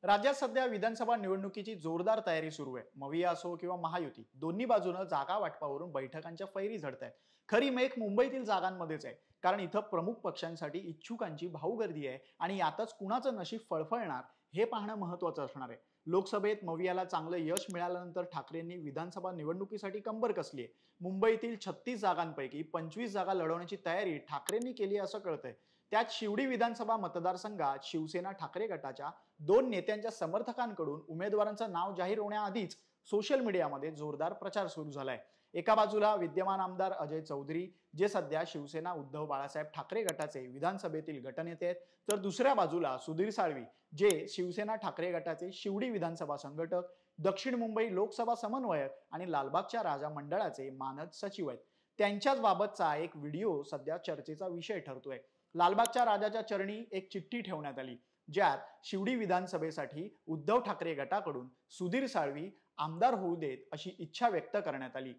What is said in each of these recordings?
राज्यात सध्या विधानसभा निवडणुकीची जोरदार तयारी सुरू आहे। मविया असो किंवा महायुती, दोन्ही बाजूने जागा वाटपावरून बैठकांच्या फैरी झडत आहेत। खरी मेख मुंबईतील जागांमध्येच आहे, कारण इथं प्रमुख पक्षांसाठी इच्छुकांची भाऊगर्दी आहे आणि यातच कुणाचं नशीब फळफळणार हे पाहणं महत्त्वाचं असणार आहे। लोकसभेत मवियाला चांगलं यश मिळाल्यानंतर ठाकरेंनी विधानसभा निवडणुकीसाठी कंबर कसली आहे। मुंबईतील 36 जागांपैकी 25 जागा लढवण्याची तयारी ठाकरेंनी केली असं कळतंय। त्यात शिवडी विधानसभा मतदारसंघात शिवसेना ठाकरे गटाच्या दोन नेत्यांच्या समर्थकांकडून उमेदवारांचं नाव जाहीर होण्याआधीच सोशल मीडियामध्ये जोरदार प्रचार सुरू झालाय। एका बाजूला विद्यमान आमदार अजय चौधरी, जे सध्या शिवसेना उद्धव बाळासाहेब ठाकरे गटाचे विधानसभेतील गटनेते आहेत, तर दुसऱ्या बाजूला सुधीर साळवी, जे शिवसेना ठाकरे गटाचे शिवडी विधानसभा संघटक, दक्षिण मुंबई लोकसभा समन्वयक आणि लालबागच्या राजा मंडळाचे मानद सचिव आहेत। त्यांच्याच बाबतचा एक व्हिडिओ सध्या चर्चेचा विषय ठरतोय। लालबागच्या राजाच्या चरणी एक चिठ्ठी ठेवण्यात आली, ज्यात शिवडी विधानसभेसाठी उद्धव ठाकरे गटाकडून सुधीर साळवी आमदार होऊ देत अशी इच्छा व्यक्त करण्यात आली।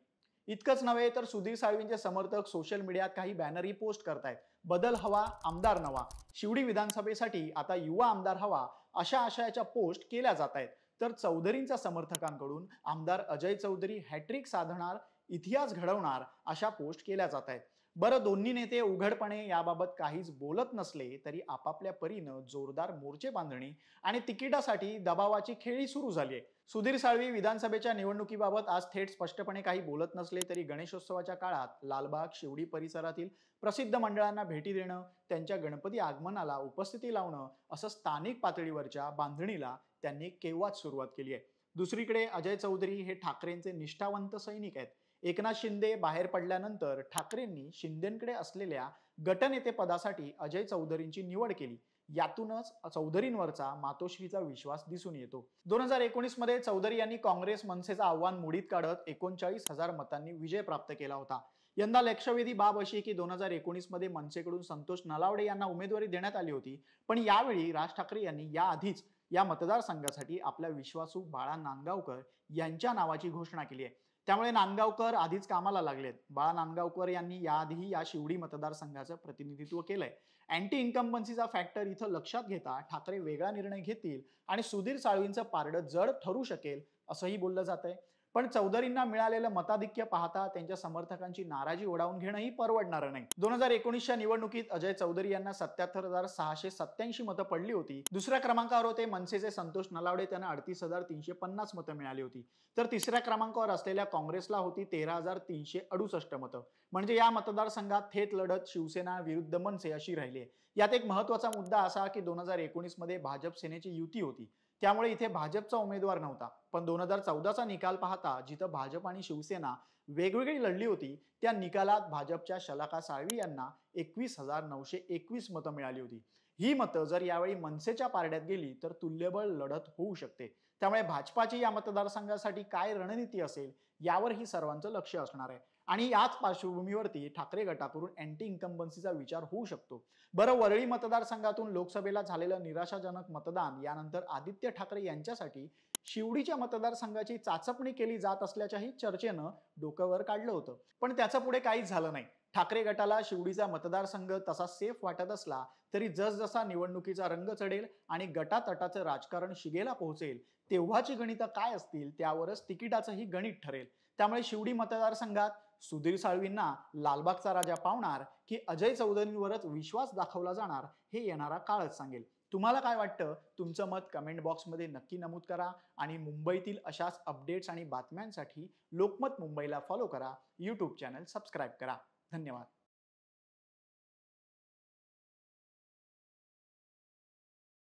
इतकंच नव्हे तर सुधीर साळवींचे समर्थक सोशल मीडियात काही बॅनरही पोस्ट करतायत। बदल हवा, आमदार नवा, शिवडी विधानसभेसाठी आता युवा आमदार हवा, अशा आशयाच्या पोस्ट केल्या जात आहेत। तर चौधरींच्या समर्थकांकडून आमदार अजय चौधरी हॅट्रिक साधणार, इतिहास घडवणार अशा पोस्ट केल्या जात आहेत। बरं, दोन्ही नेते उघडपणे याबाबत काहीच बोलत नसले तरी आपापल्या परीनं जोरदार मोर्चे बांधणी आणि तिकिटासाठी दबावाची खेळी सुरू झाली आहे। सुधीर साळवी विधानसभेच्या निवडणुकीबाबत आज थेट स्पष्टपणे काही बोलत नसले तरी गणेशोत्सवाच्या काळात लालबाग, शिवडी परिसरातील प्रसिद्ध मंडळांना भेटी देणं, त्यांच्या गणपती आगमनाला उपस्थिती लावणं, असं स्थानिक पातळीवरच्या बांधणीला त्यांनी केव्हाच सुरुवात केली आहे। दुसरीकडे अजय चौधरी हे ठाकरेंचे निष्ठावंत सैनिक आहेत। एकनाथ शिंदे बाहेर पडल्यानंतर ठाकरेंनी शिंदेंकडे असलेल्या गटनेते पदासाठी अजय चौधरींची निवड केली। यातूनच चौधरींवरचा मातोश्रीचा विश्वास दिसून येतो। 2019 मध्ये चौधरी यांनी काँग्रेस मनसेचं आव्हान मोडीत काढत 39,000 मतांनी विजय प्राप्त केला होता। यंदा लक्षवेधी बाब अशी की 2019 मध्ये मनसेकडून संतोष नलावडे यांना उमेदवारी देण्यात आली होती, पण यावेळी राज ठाकरे यांनी याआधीच या मतदारसंघासाठी आपल्या विश्वासू बाळा नांदगावकर यांच्या नावाची घोषणा केली आहे। त्यामुळे नांदगावकर आधीच कामाला लागलेत। बाळा नांदगावकर यांनी याआधी या शिवडी मतदारसंघाचं प्रतिनिधित्व केलंय। अँटी इन्कम्बन्सीचा फॅक्टर इथं लक्षात घेता ठाकरे वेगळा निर्णय घेतील आणि सुधीर साळवींचं पारडं जड ठरू शकेल असंही बोललं जातंय। पण चौधरींना मिळालेलं मताधिक्य पाहता त्यांच्या समर्थकांची नाराजी ओढावून घेणंही परवडणारं नाही। 2019च्या निवडणुकीत अजय चौधरी यांना 77,687 मतं पडली होती। दुसऱ्या क्रमांकावर होते मनसेचे संतोष नलावडे, त्यांना 38,350 मतं मिळाली होती। तर तिसऱ्या क्रमांकावर असलेल्या काँग्रेसला होती 13,368 मतं। म्हणजे या मतदारसंघात थेट लढत शिवसेना विरुद्ध मनसे अशी राहिली आहे। यात एक महत्त्वाचा मुद्दा असा की 2019 मध्ये भाजप सेनेची युती होती, त्यामुळे इथे भाजपचा उमेदवार नव्हता। पण 2014चा निकाल पाहता जिथं भाजप आणि शिवसेना वेगवेगळी लढली होती, त्या निकालात भाजपच्या शलाका साळवी यांना 21,921 मतं मिळाली होती। ही मतं जर यावेळी मनसेच्या पारड्यात गेली तर तुल्यबळ लढत होऊ शकते। त्यामुळे भाजपाची या मतदारसंघासाठी काय रणनीती असेल यावरही सर्वांचं लक्ष असणार आहे आणि याच पार्श्वभूमीवरती ठाकरे गटाकडून अँटी इन्कम्बन्सीचा विचार होऊ शकतो। बरं, वरळी मतदारसंघातून लोकसभेला झालेलं निराशाजनक मतदान यानंतर आदित्य ठाकरे यांच्यासाठी शिवडीच्या मतदारसंघाची चाचपणी केली जात असल्याच्याही चर्चेनं डोकं वर काढलं होतं, पण त्याचं पुढे काहीच झालं नाही। ठाकरे गटाला शिवडीचा मतदारसंघ तसा सेफ वाटत असला तरी जसजसा निवडणुकीचा रंग चढेल आणि गटातटाचं राजकारण शिगेला पोहोचेल, तेव्हाची गणितं काय असतील त्यावरच तिकिटाचंही गणित ठरेल। त्यामुळे शिवडी मतदारसंघात सुधीर साळवींना लालबागचा राजा पावणार की अजय चौधरींवरच विश्वास दाखवला जाणार हे येणारा काळच सांगेल। तुम्हाला काय वाटतं? तुमचं मत कमेंट बॉक्समध्ये नक्की नमूद करा आणि मुंबईतील अशाच अपडेट्स आणि बातम्यांसाठी लोकमत मुंबईला फॉलो करा, यूट्यूब चॅनल सबस्क्राईब करा। धन्यवाद।